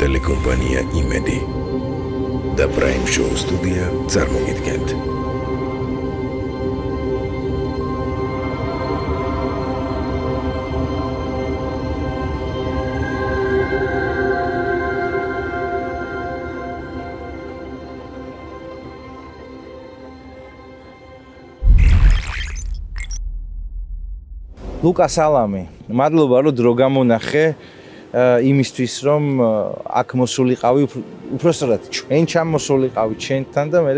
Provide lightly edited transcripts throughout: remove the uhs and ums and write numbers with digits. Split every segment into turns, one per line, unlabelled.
ტელეკომპანია იმედი და პრაიმ შოუ სტუდია წარმოგიდგენთ.
ლუკა სალამი, მადლობა რომ დრო გამონახე იმისთვის რომ აქ მოსულიყავი, უпростоრად ჩვენ ჩამოსულიყავი ჩვენთან და მე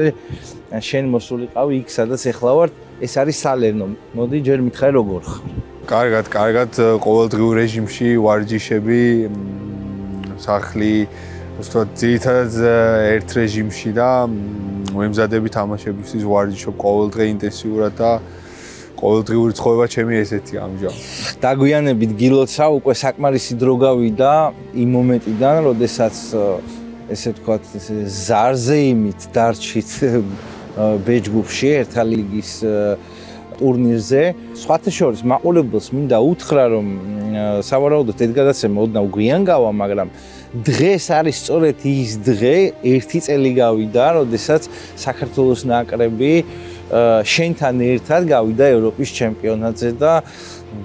შენ მოსულიყავი იქ სადაც ახლა ვარ, ეს არის სალერნო. მოდი ჯერ მითხარი როგორ ხარ?
კარგად, ყოველდღიურ რეჟიმში ვარჯიშები, სახლი, უბრალოდ ძირითადად ერთ რეჟიმში და ვემზადები თამაშებისთვის ვარჯიშობ ყოველდღე ინტენსიურად და ყოველდღიური ცხოვრება ჩემი ესეთი ამჟამად.
დაგვიანებით გილოცა უკვე საკმარისი დრო გავიდა იმ მომენტიდან, როდესაც ესე ვთქვათ, ზარზე იმით დარჩით ბეჯგუფში ერთა ლიგის ტურნირზე. სხვათა შორის მაყურებელს მინდა უთხრა, რომ სავარაუდოდ ეს გადაცემა ოდნავ გვიან გავა, მაგრამ დღეს არის სწორედ ის დღე, ერთი წელი გავიდა, როდესაც საქართველოს ნაკრები შენთან ერთად გავიდა ევროპის ჩემპიონატზე და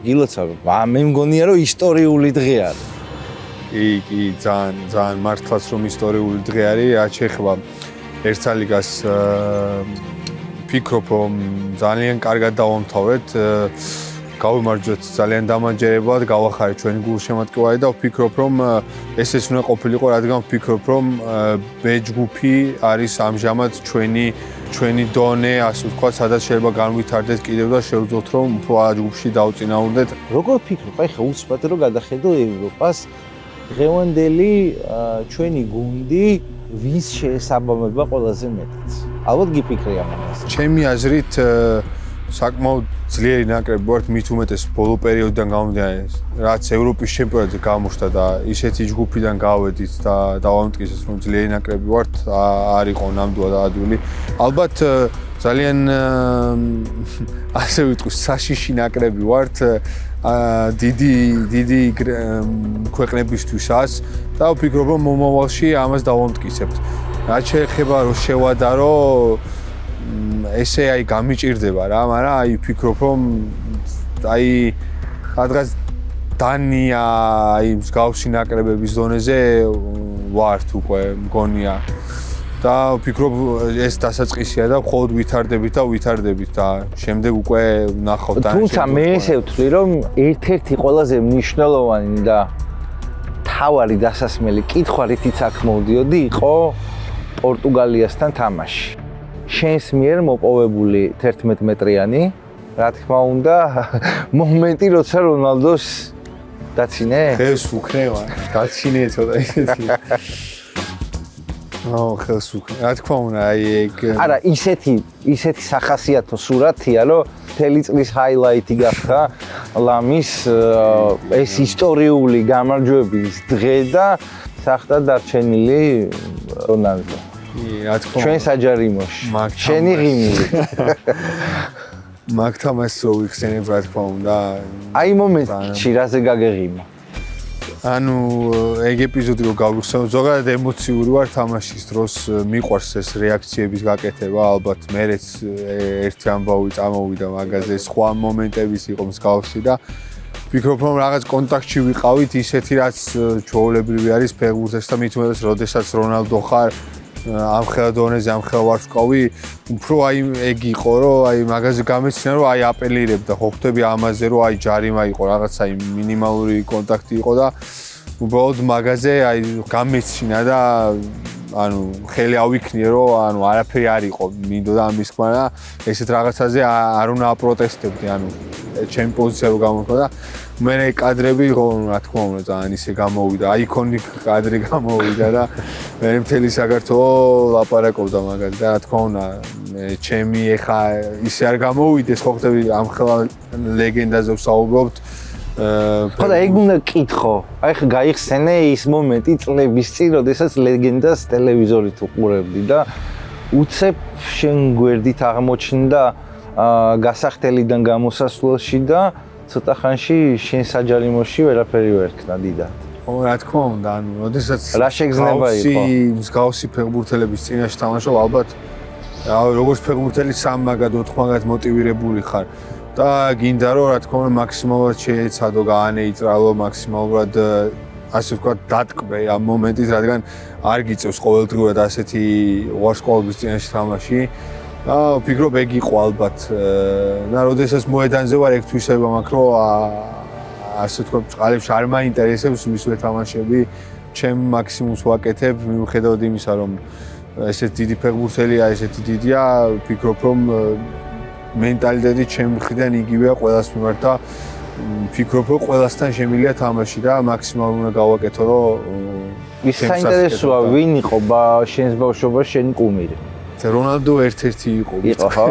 გილოცა, მე მგონია რომ ისტორიული დღე არის.
კი, ძალიან მართლაც რომ ისტორიული დღე არის, რაც ეხება ერთა ლიგას ფიქრობ რომ ძალიან კარგად დავამთავრეთ, გავიმარჯვეთ ძალიან დამაჯერებლად, გავახარეთ ჩვენი გულშემატკივარი და ვფიქრობ რომ ესეც უნდა ყოფილიყო, რადგან ვფიქრობ რომ ბეჯგუფი არის ამჟამად ჩვენი დონე, ასე ვთქვათ, სადაც შეიძლება განვითარდეთ კიდევ და შევძლოთ რომ უფრო ჯგუფში დავწინაურდეთ.
როგორ ფიქრობ, აი ხა უცბად რომ გადახედო ევროპას, დღევანდელი ჩვენი გუნდი ვის შეესაბამება ყველაზე მეტად? ალბათ გიფიქრე ამას.
ჩემი აზრით საკმაოდ ძლიერი ნაკრები ვართ, მით უმეტეს ბოლო პერიოდიდან გამომდინარე, რაც ევროპის ჩემპიონატზე გამოჩნდა და ისეთი ჯგუფიდან გავედით და დავამტკიცეთ რომ ძლიერი ნაკრები ვართ, არ იყო ნამდვილად ადვილი. ალბათ ძალიან ასე ვიტყვი, საშიში ნაკრები ვართ დიდი ქვეყნებისთვისაც და ვფიქრობ რომ მომავალში ამას დავამტკიცებთ. რაც შეეხება რომ შევადარო ესე აი გამიჭირდება რა, მაგრამ აი ვფიქრობ რომ აი რადგან დანია აი მსგავსი ნაკრებების დონეზე ვართ უკვე მგონია და ვფიქრობ ეს დასაწყისია და მხოლოდ ვითარდებით და შემდეგ უკვე ვნახავთ და
თუმცა მე ესე ვთვლი რომ ერთ-ერთი ყველაზე მნიშვნელოვანი და თავარი დასასმელი კითხვა რითიც აქ მოვდიოდი იყო პორტუგალიასთან თამაში. შენს მიერ მოპოვებული 11 მეტრიანი, რა თქმა უნდა, მომენტი როცა რონალდოს დაცინე?
ხელს უქნევა, დაცინე ცოტა ისეთი. ხელს უქნე. რა თქმა უნდა, აი ეგ
არა, ისეთი სახასიათო სურათია, რომ მთელი წლის ჰაილაიტი გახდა ლამის ეს ისტორიული გამარჯვების დღე და სახდა დარჩენილი რონალდო.
რა თქმა უნდა.
ჩვენ საჯარიმოში. შენი ღიმილი.
მაგთამას რო ვიხსენებ, რა თქმა უნდა.
აი მომენტში რაზე გაგეღიმა?
ანუ ეგ ეპიზოდი რო გავიხსენებ, ზოგადად ემოციური ვარ თამაშის დროს, მიყვარს ეს რეაქციების გაკეთება, ალბათ მერეც ერთი ამბავი წამოვიდა მაგაზე, სხვა მომენტებიც იყო მსგავსი და ვფიქრობ რომ რაღაც კონტაქტში ვიყავით, ისეთი რაც ჩვეულებრივი არის ფეხბურთის და მით უმეტეს როდესაც რონალდო ხარ ამ ხელდონეზე ამ ხელვარსკვლავი უფრო აი ეგ იყო რომ აი მაგაზე გამეცნია რომ აი აპელირებდა ხო ხვდები ამაზე რომ აი ჯარიმა იყო რაღაც აი მინიმალური კონტაქტი იყო და უბრალოდ მაგაზე აი გამეცნია და ანუ ხელი ავიქნიე რომ ანუ არაფერი არ იყო მინდოდა ამის თქმა და ესეთ რაღაცაზე არ უნდა აპროტესტებდი ანუ ჩემი პოზიცია რო გამოხდა და მე კადრები ხო რა თქმა უნდა ძალიან ისე გამოვიდა აიკონიკ კადრი გამოვიდა და მე მთელი საქართველოს ლაპარაკობდა მაგაზე და რა თქმა უნდა ჩემი ეხა ისე არ გამოვიდეს ხო ხდები ამ ხელა ლეგენდაზე ვსაუბრობთ
ხო და ეგ უნდა კითხო აი ხა გაიხსენე ის მომენტი წლების წინ როდესაც ლეგენდას ტელევიზორით უყურებდი და უცებ შენ გვერდით აღმოჩნდა გასახდელიდან გამოსასვლელში და ცოტა ხანში შენ საჯარიმოში ვერაფერი ვერ ქნა დიდად.
რა თქმა უნდა, ანუ როდესაც
რა შეგრძნება იყო?
მსგავსი ფეხბურთელების წინაშე თამაშობ, ალბათ როგორც ფეხბურთელი 3 მაგად 4 მაგად მოტივირებული ხარ და გინდა რომ რა თქმა უნდა მაქსიმალურად შეეცადო, გაანეიტრალო, მაქსიმალურად ასე ვთქვათ, დატკბე ამ მომენტით, რადგან არ გიწევს ყოველდღურად ასეთი ვარსკვლავების წინაშე თამაში. და ვფიქრობ, ეგ იყო ალბათ და როდესაც მოედანზე ვარ, ეგ თვისება მაქვს, რომ ასე ვთქვათ, წყალებში არ მაინტერესებს მისვე თამაშები, ჩემ მაქსიმუმს ვაკეთებ, მიუხედავად იმისა, რომ ესეთ დიდი ფეხბურთელია, ესეთი დიდია, ვფიქრობ, რომ მენტალიტეტი ჩემ მხრიდან იგივეა ყველას მიმართ და ვფიქრობ, რომ ყველასთან შემიძლია თამაში და მაქსიმალურად უნდა გავაკეთო, რომ
ის საინტერესოა, ვინ იყო შენს ბავშვობაში შენი კუმირი?
რონალდო ერთ-ერთი იყო.
იყო, ხო?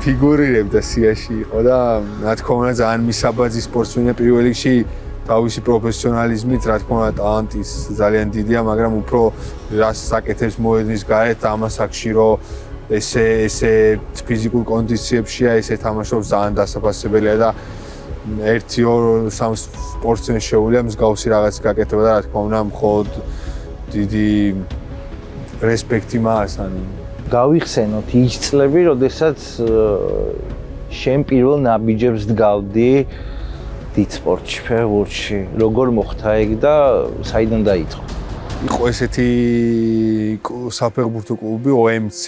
ფიგურირებდა სიაში იყო და რა თქმა უნდა ძალიან მისაბაძი სპორტსმენია პირველ რიგში თავისი პროფესიონალიზმით, რა თქმა უნდა ტალანტის ძალიან დიდია, მაგრამ უფრო რას საკეთებს მოედნის გარეთ ამას აქში რომ ესე ფიზიკურ კონდიციებშია, ესე თამაშობს ძალიან დასაფასებელია და 1-2-3 სპორტსმენს შეუძლია მსგავსი რაღაც გაკეთება და რა თქმა უნდა მხოლოდ დიდი რესპექტი მას ანუ
გავიხსენოთ ის წლები, როდესაც შენ პირველ ნაბიჯებს დგავდი დიდ სპორტში, ფეხბურთში. როგორ მოხდა ეგ და საიდან დაიწყო?
იყო ესეთი საფეხბურთო კლუბი OMC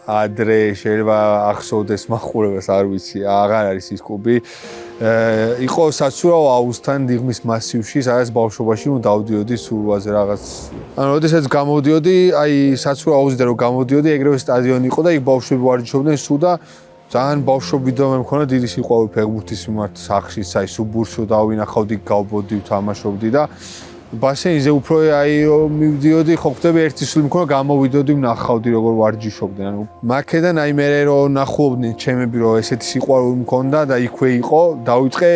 ადრე შეიძლება ახსოვდეს მახურებას არ ვიცი, აღარ არის ის კლუბი. იყო საცურაო აუზთან დიღმის მასივში, სადაც ბავშვობაში ნუ დავდიოდი სურვაზე რაღაც. ანუ როდესაც გამოდიოდი, აი საცურაო აუზიდან რომ გამოდიოდი, ეგრევე სტადიონი იყო და იქ ბავშვები ვარჯიშობდნენ სულ და ძალიან ბავშვობიდან მე მქონდა დიდი სიყვარული ფეხბურთის მიმართ სახში, აი სუბურთში დავინახავდი, გავბოდი, თამაშობდი და ბასენზე უფრო აი მივდიოდი, ხო ხდები ერთი სული მქონდა, გამოვიდოდი, ვნახავდი როგორ ვარჯიშობდნენ. ანუ მაქედან აი მე რომ ნახულობდნენ ჩემები რომ ესეთი სიყვარული მქონდა და იქვე იყო, დავიწყე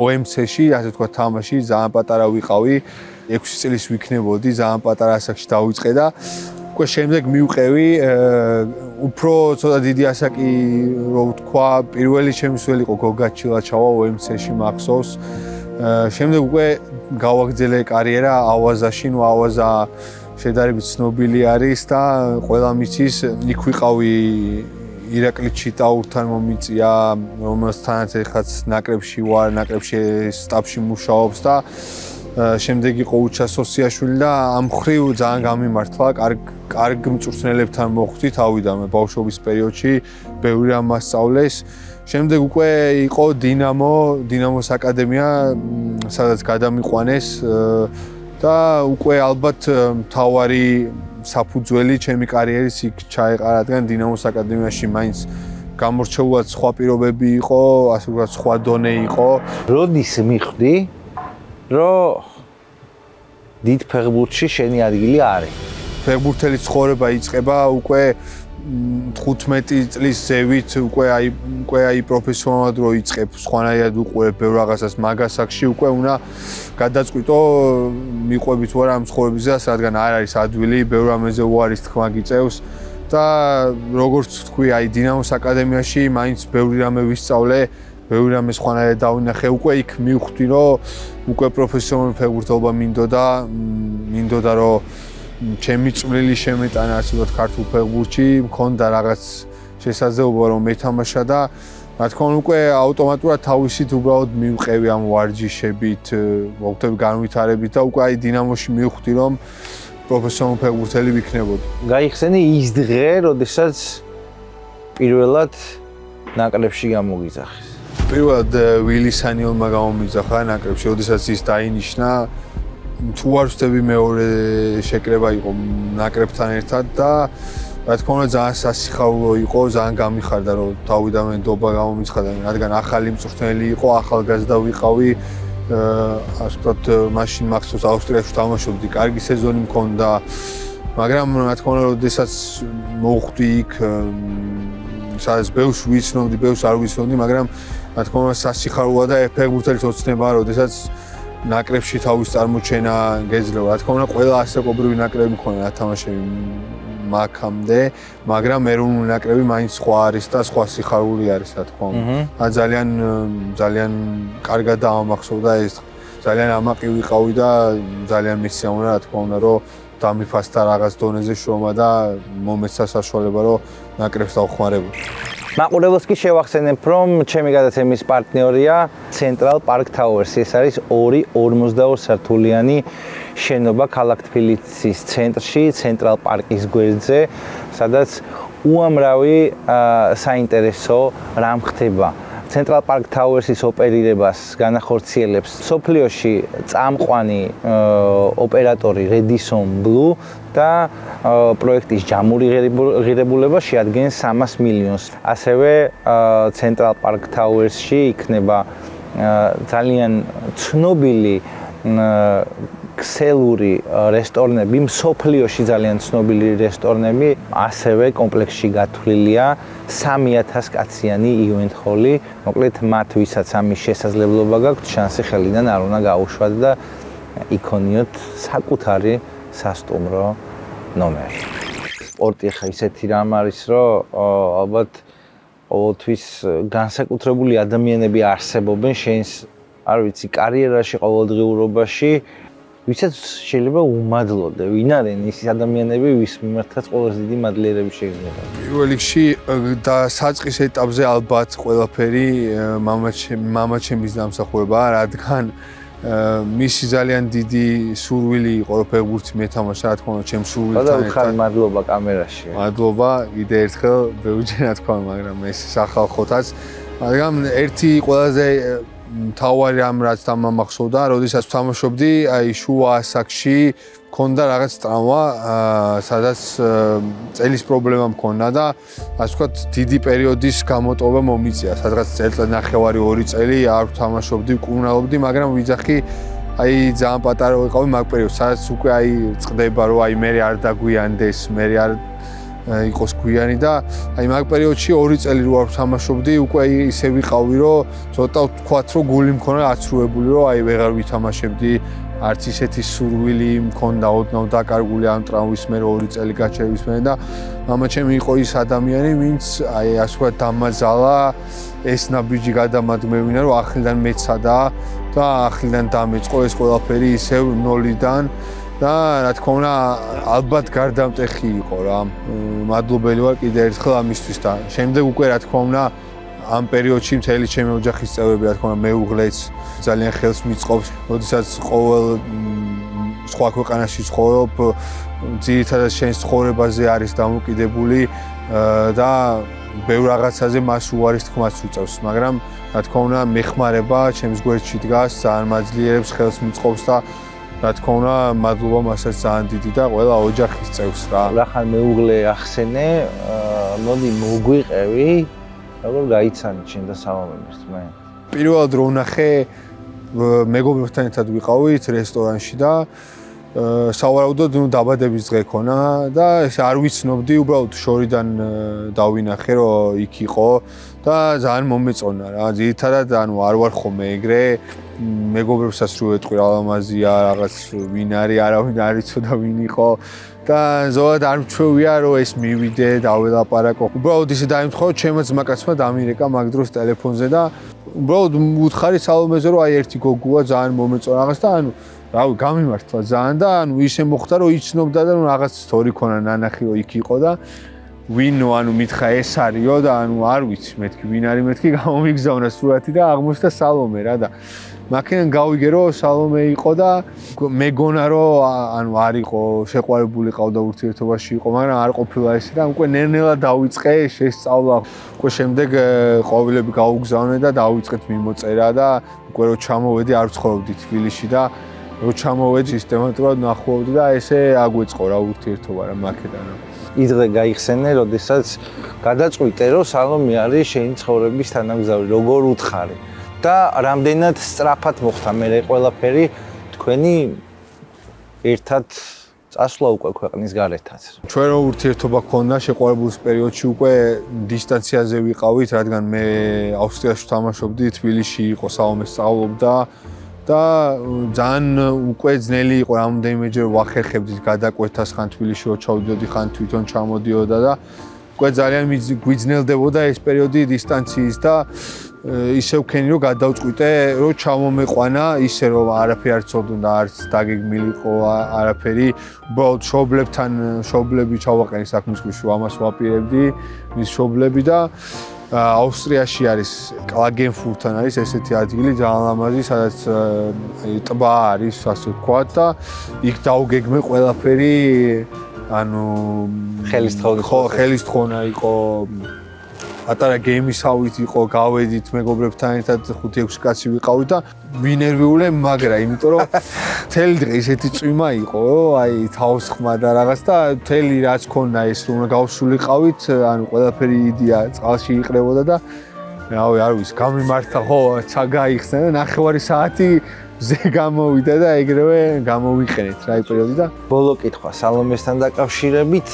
OMC-ში, ასე ვთქვათ, თამაში, ძალიან პატარა ვიყავი, 6 წლის ვიქნებოდი, ძალიან პატარა ასაკში დავიწყე და უკვე შემდეგ მივყევი, უფრო ცოტა დიდი ასაკი რო ვთქვა, პირველი ჩემი სული იყო გოგა ჩილაჩავა OMC-ში მახსოვს. შემდეგ უკვე გავაგრძელე კარიერა ავაზაში, ნუ ავაზა შედარებით ცნობილი არის და ყველა მიცის, იქ ვიყავი ირაკლი ჩიტაურთან მომიწია, რომელთანაც ეხაც ნაკრებში ვარ, ნაკრებში სტაფში მუშაობს და შემდეგ იყო უჩა სოსიაშვილი და ამ ხრივ ძალიან გამიმართლა, კარგ მწვრთნელებთან მოხვდი თავიდან ბავშვობის პერიოდში, ბევრი რამ მასწავლეს. შემდეგ უკვე იყო დინამოს აკადემია, სადაც გადამიყვანეს და უკვე ალბათ მთავარი საფუძველი ჩემი კარიერის იქ ჩაეყარა, რადგან დინამოს აკადემიაში მაინც გამორჩეულად სხვა პირობები იყო, ასე ვთქვათ, სხვა დონე იყო.
როდის მიხვდი, რომ დიდ ფეხბურთში შენი ადგილი არის?
ფეხბურთელი ცხოვრება იწყება უკვე 15 წლის ზევით, უკვე აი პროფესიონალურად რო იწყებ, სხვანაირად უყურებ ბევრ რაღაცას მაგასაკში, უკვე უნდა გადაწყვიტო მიყვებით ვარ ამ ცხოვრებისას, რადგან არ არის ადვილი, ბევრ რამეზე უარის თქმა გიწევს და როგორც თქვი, აი დინამოს აკადემიაში მაინც ბევრი რამე ვისწავლე, ბევრი რამე სხვანაირად დავინახე, უკვე იქ მივხვდი, რომ უკვე პროფესიონალური ფეხბურთელობა მინდოდა რომ ჩემი წვლილი შემეტანა ასე ვთქვათ ქართულ ფეხბურთში, მქონდა რაღაც შესაძლებლობა რომ მეთამაშა და რა თქმა უნდა უკვე ავტომატურად თავისით უბრალოდ მივყევი ამ ვარჯიშებით, მოხდები განვითარებით და უკვე აი დინამოში მივხვდი რომ პროფესიონალური ფეხბურთელი ვიქნებოდი.
გაიხსენი ის დღე, როდესაც პირველად ნაკრებში გამოგიძახეს.
პირველად ვილისანიელმა გამომიძახა ნაკრებში, როდესაც ის დაინიშნა. თუ არ ვწდები მეორე შეკრება იყო ნაკრებთან ერთად და რა თქმა უნდა ძალიან სასიხარულო იყო, ძალიან გამიხარდა რომ თავიდან ნდობა გამომიცხადა, რადგან ახალი მწვრთნელი იყო, ახალგაზრდა ვიყავი, ასე ვთქვათ, მაშინ მახსოვს ავსტრიაში თამაშობდი, კარგი სეზონი მქონდა, მაგრამ რა თქმა უნდა, როდესაც მოვხვდი იქ, სადაც ბევრს ვიცნობდი, ბევრს არ ვიცნობდი, მაგრამ რა თქმა უნდა სასიხარულოა და ფეხბურთელის ოცნებაა, როდესაც ნაკრებში თავის წარმოჩენა გეძლევა. რა თქმა უნდა, ყველა ასაკობრივი ნაკრები მქონდა ათამაშები მაქამდე, მაგრამ ეროვნული ნაკრები მაინც სხვა არის და სხვა სიხარული არის, რა თქმა უნდა. ძალიან კარგად დაამახსოვრდა ეს ძალიან ამაყი ვიყავი და ძალიან მისიამოვნე რა თქმა უნდა რომ დამიფასდა რაღაც დონეზე შრომა და მომეცა საშუალება რომ ნაკრებს დავხმარებოდი.
მაყურებელს კი შევახსენებ, რომ ჩემი გადაცემის პარტნიორია Central Park Towers. ეს არის 42 სართულიანი შენობა ქალაქ თბილისის ცენტრში, Central Park-ის გვერდზე, სადაც უამრავი საინტერესო რამ ხდება. Central Park Towers-ის ოპერირებას განახორციელებს სოფლიოში წამყვანი ოპერატორი Redison Blue და პროექტის ჯამური ღირებულება შეადგენს 300 მილიონს. ასევე Central Park Towers-ში იქნება ძალიან ცნობილი ქსელური რესტორნები, მსოფლიოში ძალიან ცნობილი რესტორნები, ასევე კომპლექსში გათვლილია 3000 კაციანი event hall-ი. მოკლედ მათ ვისაც ამის შესაძლებლობა გაქვთ, შანსი ხელიდან არ უნდა გაუშვათ და იქონიოთ საკუთარი სასტუმრო ნომერი. სპორტი ხა ისეთი რამ არის, რომ ალბათ ყოველთვის განსაკუთრებული ადამიანები არსებობენ შენს, არ ვიცი, კარიერაში, ყოველდღიურობაში, ვისაც შეიძლება უმადლოდე. ვინ არიან ის ადამიანები, ვის მიმართაც ყველაზე დიდი მადლიერები შეიძლება?
პირველ რიგში და საწყის ეტაპზე ალბათ ყველაფერი მამაჩემის დამსახურებაა, რადგან მისი ძალიან დიდი სურვილი იყო რომ ფეხბურთი მეთამაშა, რა თქმა უნდა, ჩემს სურვილთან
ერთად. და მადლობა კამერაში.
მადლობა კიდე ერთხელ ბევრჯერ რა თქმა უნდა, მაგრამ ეს სახალხოთაც, მაგრამ ერთი ყველაზე მთავარი რამ რაც დამამახსოვდა, როდესაც ვთამაშობდი, აი შუა ასაკში მქონდა რაღაც ტრავმა, სადაც წელის პრობლემა მქონდა და ასე ვთქვათ, დიდი პერიოდის გამოტოვა მომიწია. სადღაც წელწადნახევარი 2 წელი არ ვთამაშობდი, ვკურნალობდი, მაგრამ ვიძახი აი ძალიან პატარა ვიყავი მაგ პერიოდს, სადაც უკვე აი წყდება, რომ აი მე არ დაგვიანდეს, მე არ იყოს გვიანი და აი მაგ პერიოდში 2 წელი რო არ ვთამაშობდი, უკვე ისე ვიყავი, რომ ცოტა ვთქვათ, რომ გული მქონდა აცრუებული, რომ აი ვეღარ ვითამაშებდი, არც ისეთი სურვილი მქონდა ოდნავ დაკარგული ამ ტრავმის მერე 2 წელი გაჩერების მერე და მამაჩემი იყო ის ადამიანი, ვინც აი ასე ვთქვათ დამაძალა ეს ნაბიჯი გადამადგმევინა, რომ ახლიდან მეცადა და ახლიდან დამეწყო ეს ყველაფერი ისევ ნოლიდან და რა თქმა უნდა ალბათ გარდამტეხი იყო რა. მადლობელი ვარ კიდე ერთხელ ამისთვის და შემდეგ უკვე რა თქმა უნდა ამ პერიოდში მთელი ჩემი ოჯახის წევრები რა თქმა უნდა მეუღლეც ძალიან ხელს მიწყობს, როდესაც ყოველ სხვა ქვეყანაში ცხოვრობ, ძირითადად შენს ცხოვრებაზე არის დამოკიდებული და ბევრ რაღაცაზე მას უარის თქმაც უწევს, მაგრამ რა თქმა უნდა მეხმარება ჩემს გვერდში დგას, ძალიან მაძლიერებს, ხელს მიწყობს და რა თქმა უნდა, მადლობა მასაც ძალიან დიდი და ყველა ოჯახის წევრს რა.
რახან მეუღლე ახსენე, მოდი მოგვიყევი, როგორ გაიცანი შენ და სალომემის მე?
პირველად რო ვნახე, მეგობრებთან ერთად ვიყავით რესტორანში და სავარაუდოდ დაბადების დღე ქონა და ეს არ ვიცნობდი, უბრალოდ შორიდან დავინახე, რომ იქ იყო და ძალიან მომეწონა რა. ძირითადად ანუ არ ვარ ხოლმე ეგრე, მეგობრებსაც რო ეტყვი რა ლამაზია, რაღაც ვინ არის, არავინ არ იცოდა ვინ იყო და ზოგადად არ მჩვევია, რომ ეს მივიდე, დაველაპარაკო. უბრალოდ ისე დაიმთხო, რომ ჩემო ძმაკაცმა დამირეკა მაგ დროს ტელეფონზე და უბრალოდ უთხარი სალომეზე, რომ აი ერთი გოგოა ძალიან მომეწონა რაღაც და ანუ რავი, გამიმართლა ძალიან და ანუ ისე მოხდა, რომ იცნობდა და რაღაც სტორი ქონა ნანახი, რომ იქ იყო და ვინო, ანუ მითხრა ეს არისო და ანუ არ ვიცი, მეთქი ვინ არის, მეთქი გამომიგზავნა სურათი და აღმოჩნდა სალომე რა და მაქედან გავიგე, რომ სალომე იყო და მეგონა, რომ ანუ არ იყო, შეყვარებული ყავდა ურთიერთობაში იყო, მაგრამ არ ყოფილა ესე და უკვე ნელ-ნელა დავიწყე შესწავლა. უკვე შემდეგ ყვავილები გაუგზავნე და დავიწყეთ მიმოწერა და უკვე რო ჩამოვედი, არ ვცხოვრობდი თბილისში და რო ჩამოვედი სისტემატურად ნახულობდი და ესე აგვეწყო რა ურთიერთობა რა მაქედან.
ის დღე გაიხსენე, როდესაც გადაწყვიტე, რომ სალომე არის შენი ცხოვრების თანამგზავრი, როგორ უთხარი. და რამდენად სწრაფად მოხდა მე ყველაფერი თქვენი ერთად წასვლა უკვე ქვეყნის გარეთაც.
ჩვენ რო ურთიერთობა გქონდა შეყვარებულის პერიოდში უკვე დისტანციაზე ვიყავით, რადგან მე ავსტრიაში ვთამაშობდი, თბილისში იყო სალომე სწავლობდა და ძალიან უკვე ძნელი იყო რამოდენიმეჯერ ვახერხებდით გადაკვეთას ხან თბილისში რო ჩავდიოდი, ხან თვითონ ჩამოდიოდა და უკვე ძალიან გვიძნელდებოდა ეს პერიოდი დისტანციის და ისე ვქენი რომ გადავწყვიტე რომ ჩამომეყვანა ისე რომ არაფერი არ ცოდო და არც დაგეგმილიყო არაფერი უბრალოდ შობლები ჩავაყენი საქმის გუშინ ამას ვაპირებდი მის შობლები და ავსტრიაში არის კლაგენფურტთან არის ესეთი ადგილი ძალიან ლამაზი სადაც ტბა არის ასე ვთქვათ და იქ დავგეგმე ყველაფერი ანუ ხელისთხონა იყო ატარა გეიმისავით იყო გავედით მეგობრებთან ერთად 5-6 კაცი ვიყავით და ვინერვიულე მაგრა იმიტომ რომ მთელი დღე ისეთი წვიმა იყო აი თავს ხმა და რაღაც და მთელი რაც ქონდა ეს რომ გავსულიყავით ანუ ყველაფერი იდეა წყალში იყრებოდა და რავი არ ვიცი გამიმართა ხო ჩაგაიხსნა და 9 საათი ზე გამოვიდა და ეგრევე გამოვიყენეთ რა პერიოდი და
ბოლო კითხვა სალომესთან დაკავშირებით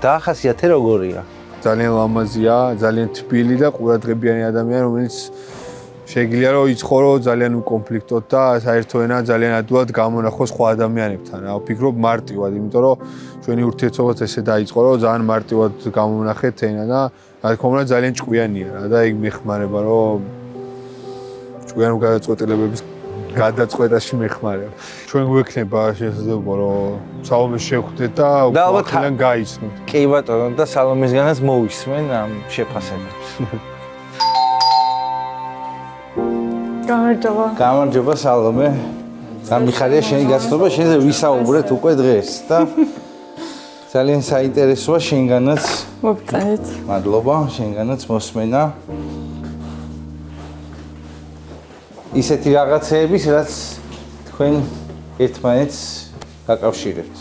დაახასიათე როგორია
ძალიან ლამაზია, ძალიან თბილი და ყურადღებიანი ადამიანი, რომელიც შეიძლება რომ იცხოვრო ძალიან უკონფლიქტოდ და საერთო ენა ძალიან ადვილად გამონახოს სხვა ადამიანებთან. რა ვფიქრობ მარტივად, იმიტომ რომ ჩვენი ურთიერთობაც ესე დაიწყო, რომ ძალიან მარტივად გამონახეთ ენა და რა თქმა უნდა ძალიან ჭკვიანია რა და იქ მეხმარება, რომ ჭკვიან გადაწყვეტილებების გადაწყვეტაში მეხმარება. ჩვენ გვექნება შესაძლებლობა რომ სალომეს შევხვდეთ და უკეთიდან გაიცნოთ.
კი ბატონო და სალომესგანაც მოვისმენ ამ შეფასებებს. გამარჯობა სალომე. გამიხარია შენი გაცნობა, შენზე ვისაუბრეთ უკვე დღეს და ძალიან საინტერესოა შენგანაც.
მოგწანით.
მადლობა, შენგანაც მოსმენა. ისეთი რაღაცეების, რაც თქვენ ერთმანეთს გაკავშირებთ.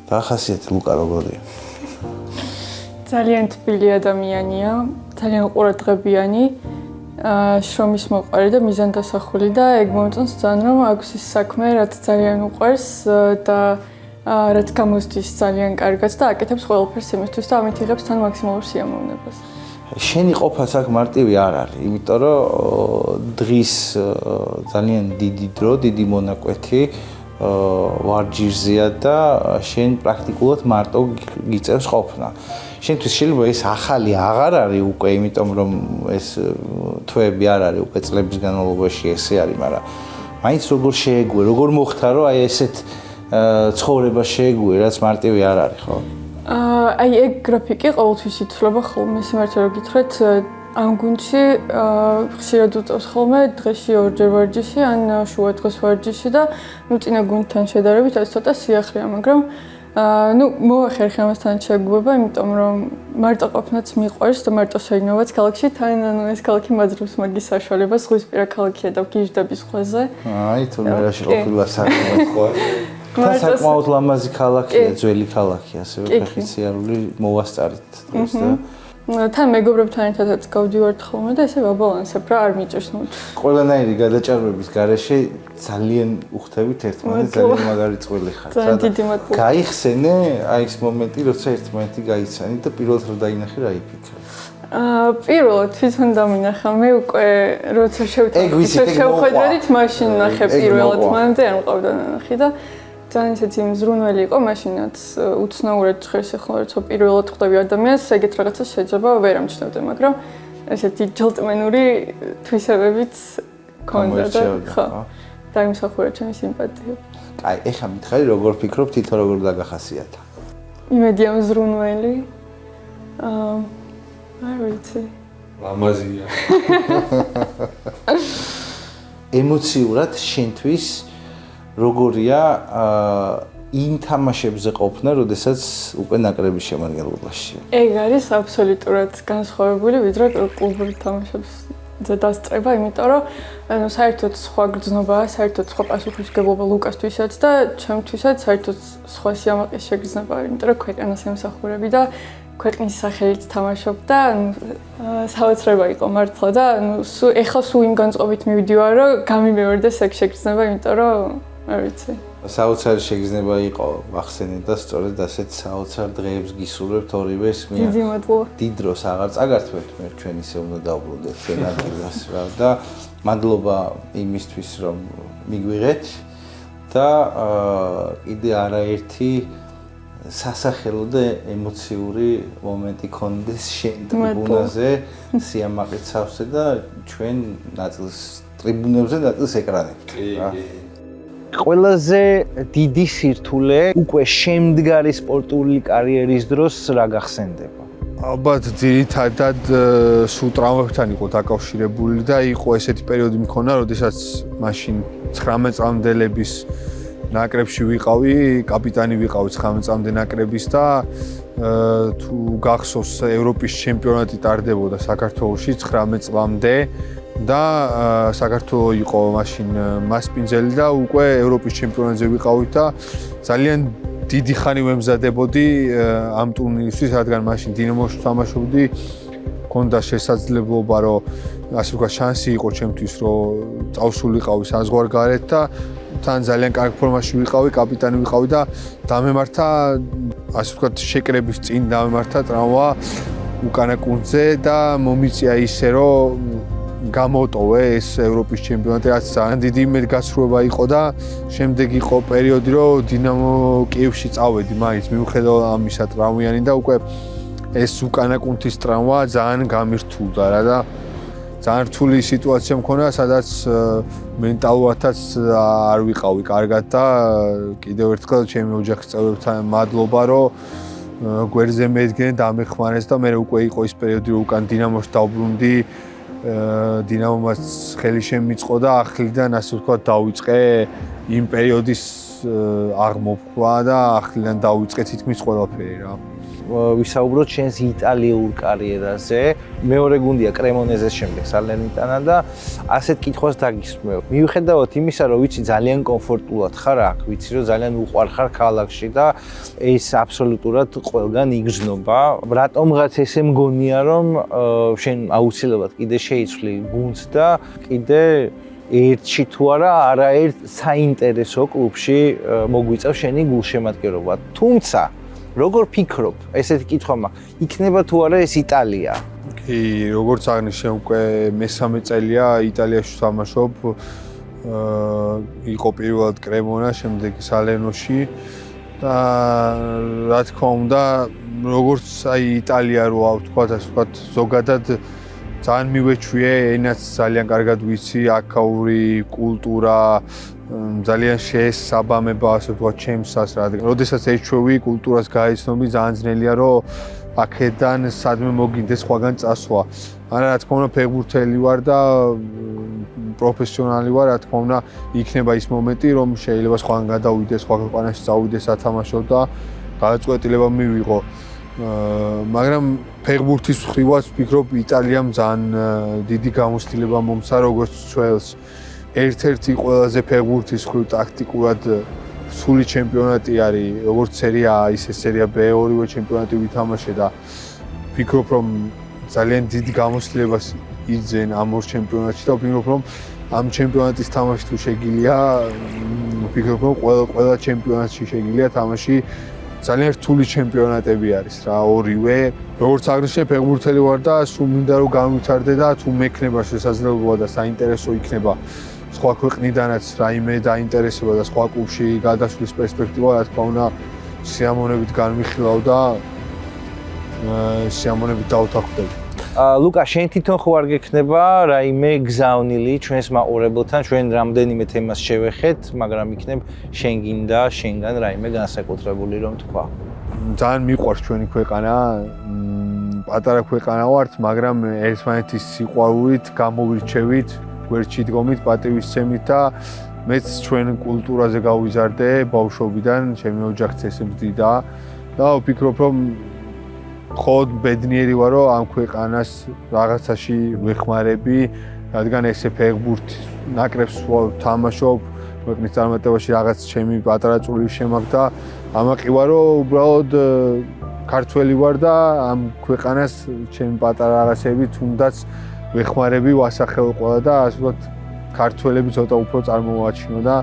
დაახასიათე ლუკა როგორია?
ძალიან თბილი ადამიანია, ძალიან ყურადღებიანი, შრომის მოყვარე და მიზანდასახული და ეგ მომწონს ძალიან რომ აქვს ის საქმე, რაც ძალიან უყვარს და რაც გამოსდის ძალიან კარგად და აკეთებს ყველაფერს იმისთვის და ამით იღებს თან მაქსიმალურ სიამოვნებას.
შენი ყოფაც აქ მარტივი არ არის, იმიტომ რომ დღის ძალიან დიდი დრო, დიდი მონაკვეთი ვარჯიშზეა და შენ პრაქტიკულად მარტო გიწევს ყოფნა. შენთვის შეიძლება ეს ახალი აღარ არის უკვე, იმიტომ რომ ეს თვეები არ არის უკვე წლების განმავლობაში ესე არის, მაგრამ მაინც როგორ შეეგუე, როგორ მოხდა რომ აი ესეთ ცხოვრება შეეგუე, რაც მარტივი არ არის, ხო?
აი ეგ გრაფიკი ყოველთვის იცვლება ხოლმე, სიმართლე რომ გითხრათ, ამ გუნდში ხშირად უწევს ხოლმე დღეში 2-ჯერ ვარჯიში, ან შუა დღეს ვარჯიში და ნუ წინა გუნდთან შედარებით ეს ცოტა სიახლეა, მაგრამ ნუ მოახერხე ამასთან შეგუება, იმიტომ რომ მარტო ყოფნაც მიყვარს და მარტო შეინოვაც ქალაქში, თან ანუ ეს ქალაქი მაძლევს მაგის საშუალებას, ზღვისპირა ქალაქია და ვგიჟდები ზღვაზე.
აი თუნდაც ყოფილა საკმაოდ ხო? და საკმაოდ ლამაზი ქალაქია, ძველი ქალაქია, ასევე პროფესიონალური მოვასწარით დღეს და
თან მეგობრებთან ერთადაც გავდივართ ხოლმე და ესე ვაბალანსებ რა არ მიჭირს ნუ.
ყველანაირი გადაჭარბების გარეშე ძალიან უხდებით ერთმანეთს, ძალიან მაგარი წვილი ხართ.
ძალიან დიდი მადლობა.
გაიხსენე აი ეს მომენტი, როცა ერთმანეთი გაიცანი და პირველად რო დაინახე რა იფიქრე?
პირველად თვითონ დამინახა მე უკვე როცა შევხედრით მაშინ ნახე პირველად მანამდე არ მყავდა ნახი და ძალიან ისეთი მზრუნველი იყო მაშინაც უცნაურად ჭხერს ახლა როცა პირველად ხვდები ადამიანს ეგეთ რაღაცას შეიძლება ვერ ამჩნევდე მაგრამ ესეთი ჯელტმენური თვისებებით ქონდა და ხო დაიმსახურა ჩემი სიმპათია.
აი ეხლა მითხარი როგორ ფიქრობ თვითონ როგორ დაგახასიათა?
იმედია მზრუნველი. არ ვიცი.
ლამაზია.
ემოციურად შენთვის როგორია იმ თამაშებზე ყოფნა, როდესაც უკვე ნაკრების შემადგენლობაშია?
ეგ არის აბსოლუტურად განსხვავებული, ვიდრე კლუბურ თამაშებზე დასწრება, იმიტომ რომ ანუ საერთოდ სხვა გრძნობაა, საერთოდ სხვა პასუხისმგებლობა ლუკასთვისაც და ჩემთვისაც საერთოდ სხვა სიამაყის შეგრძნება, იმიტომ რომ ქვეყანას ემსახურები და ქვეყნის სახელით თამაშობ და საოცრება იყო მართლა და ეხლა სულ იმ განწყობით მივდივარ, რომ გამიმეორდეს ეგ შეგრძნება, იმიტომ რომ არ ვიცი.
საოცარი შეგრძნება იყო, ახსენე და სწორედ ასეთ საოცარ დღეებს გისურვებთ ორივეს.
დიდი მადლობა.
დიდ დროს აღარ წაგართვებთ, მე ჩვენ ისე უნდა დავბრუნდეთ ჩვენ ადგილას რა და მადლობა იმისთვის, რომ მიგვიღეთ და კიდე არაერთი სასახელო და ემოციური მომენტი ქონდეს შენ ტრიბუნაზე, სიამაყით სავსე და ჩვენ ნაწილს ტრიბუნებზე, ნაწილს ეკრანებზე. ყველაზე დიდი სირთულე უკვე შემდგარი სპორტული კარიერის დროს რა გახსენდება?
ალბათ ძირითადად სულ ტრავმებთან იყო დაკავშირებული და იყო ესეთი პერიოდი მქონა, როდესაც მაშინ 19 წლამდელების ნაკრებში ვიყავი, კაპიტანი ვიყავი 19 წლამდე ნაკრების და თუ გახსოვს ევროპის ჩემპიონატი ტარდებოდა საქართველოში 19 წლამდე და საქართველო იყო მაშინ მასპინძელი და უკვე ევროპის ჩემპიონატზე ვიყავით და ძალიან დიდი ხანი ვემზადებოდი ამ ტურნირისთვის, რადგან მაშინ დინამოში თამაშობდი, მქონდა შესაძლებლობა, რომ ასე ვთქვათ, შანსი იყო ჩემთვის, რომ წავსულიყავი საზღვარგარეთ და თან ძალიან კარგ ფორმაში ვიყავი, კაპიტანი ვიყავი და დამემართა, ასე ვთქვათ, შეკრების წინ დამემართა ტრავმა უკანა კუნძზე და მომიწია ისე, რომ გამოტოვე ეს ევროპის ჩემპიონატი, რაც ძალიან დიდი იმედგაცრუება იყო და შემდეგ იყო პერიოდი, რომ დინამო კიევში წავედი, მაინც მიუხედავად ამისა ტრავმიანი და უკვე ეს უკანა კუნთის ტრავმა ძალიან გამირთულდა რა და ძალიან რთული სიტუაცია მქონდა, სადაც მენტალურადაც არ ვიყავი კარგად და კიდევ ერთხელ ჩემი ოჯახის წევრებთან მადლობა, რომ გვერდზე მედგნენ და ამეხმარეს და მე უკვე იყო ის პერიოდი, რომ უკან დინამოში დავბრუნდი, დინამომაც ხელი შემიწყო და ახლიდან ასე ვთქვათ დავიწყე იმ პერიოდის აღმოფხვა და ახლიდან დავიწყე თითქმის ყველაფერი რა.
ვისაუბროთ შენს იტალიურ კარიერაზე. მეორე გუნდია კრემონეზეს შემდეგ სალერნიტანა და ასეთ კითხვას დაგისმევ. მიუხედავად იმისა, რომ ვიცი ძალიან კომფორტულად ხარ აქ, ვიცი რომ ძალიან უყვარ ხარ ქალაქში და ეს აბსოლუტურად ყველგან იგრძნობა. რატომღაც ესე მგონია, რომ შენ აუცილებლად კიდე შეიცვლი გუნდს და კიდე ერთში თუ არა, არაერთ საინტერესო კლუბში მოგვიწევს შენი გულშემატკივრობა. თუმცა როგორ ფიქრობ, ესეთი კითხვა მაქვს, იქნება თუ არა ეს იტალია?
კი, როგორც აღნიშნე, უკვე მესამე წელია იტალიაში ვთამაშობ. იყო პირველად კრემონა, შემდეგ სალერნოში და რა თქმა უნდა, როგორც აი იტალია როა ვთქვათ, ასე ვთქვათ, ზოგადად ძალიან მივეჩვიე, ენაც ძალიან კარგად ვიცი, აქაური კულტურა ძალიან შეესაბამება, ასე ვთქვათ, ჩემსას, რადგან როდესაც ეჩვევი კულტურას გაიცნობი, ძალიან ძნელია, რომ აქედან სადმე მოგინდეს სხვაგან წასვლა. არა, რა თქმა უნდა, ფეხბურთელი ვარ და პროფესიონალი ვარ, რა თქმა უნდა, იქნება ის მომენტი, რომ შეიძლება სხვაგან გადავიდე, სხვა ქვეყანაში წავიდე სათამაშოდ და გადაწყვეტილება მივიღო. მაგრამ ფეხბურთის მხრივაც ვფიქრობ, იტალიამ ძალიან დიდი გამოცდილება მომცა, როგორც ჩვენს ერთ-ერთი ყველაზე ფეხბურთის მხრივ ტაქტიკურად სული ჩემპიონატი არის, როგორც სერია A, ისე სერია B, ორივე ჩემპიონატი ვითამაშე და ვფიქრობ, რომ ძალიან დიდი გამოცდილებას იძენ ამ ორ ჩემპიონატში და ვფიქრობ, რომ ამ ჩემპიონატის თამაში თუ შეგიძლია, ვფიქრობ, რომ ყველა ჩემპიონატში შეგიძლია თამაში. ძალიან რთული ჩემპიონატები არის რა, ორივე. როგორც აღნიშნე, ფეხბურთელი ვარ და სულ მინდა რომ განვითარდე და თუ მექნება შესაძლებლობა და საინტერესო იქნება სხვა ქვეყნიდანაც რაიმე დაინტერესება და სხვა კლუბში გადასვლის პერსპექტივა, რა თქმა უნდა, სიამოვნებით განვიხილავ და სიამოვნებით დავთანხმდები.
ლუკა, შენ თვითონ ხო არ გექნება რაიმე გზავნილი ჩვენს მაყურებელთან, ჩვენ რამდენიმე თემას შევეხეთ, მაგრამ იქნებ შენ გინდა შენგან რაიმე განსაკუთრებული რომ თქვა.
ძალიან მიყვარს ჩვენი ქვეყანა. პატარა ქვეყანა ვართ, მაგრამ ერთმანეთის სიყვარულით, გამოირჩევით, გვერდში დგომით, პატივისცემით და მეც ჩვენ კულტურაზე გავიზარდე ბავშვობიდან, ჩემი ოჯახიც ესე მდიდა და ვფიქრობ, რომ ხოდ ბედნიერი ვარ, რომ ამ ქვეყანას რაღაცაში ვეხმარები, რადგან ესე ფეხბურთის ნაკრებს ვთამაშობ, ქვეყნის წარმატებაში რაღაც ჩემი პატარა წვლილი შემაქვს და ამაყი ვარ, რომ უბრალოდ ქართველი ვარ და ამ ქვეყანას ჩემი პატარა რაღაცები თუნდაც ვეხმარები, ვასახელ ყველა და ასე ვთქვათ, ქართველები ცოტა უფრო წარმოვაჩინო და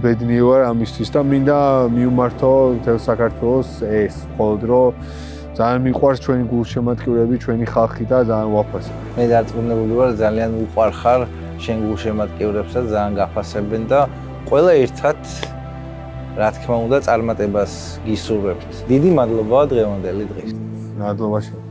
ბედნიერი ვარ ამისთვის და მინდა მიუმართო მთელ საქართველოს ეს, მხოლოდ რომ ძალიან მიყვარს ჩვენი გულშემატკივრები, ჩვენი ხალხი და ძალიან ვაფასებ.
მე დარწმუნებული ვარ, ძალიან უყვარ ხარ შენ გულშემატკივრებსაც, ძალიან გაფასებენ და ყველა ერთად რა თქმა უნდა წარმატებას გისურვებთ. დიდი მადლობა დღევანდელი დღის.
მადლობა.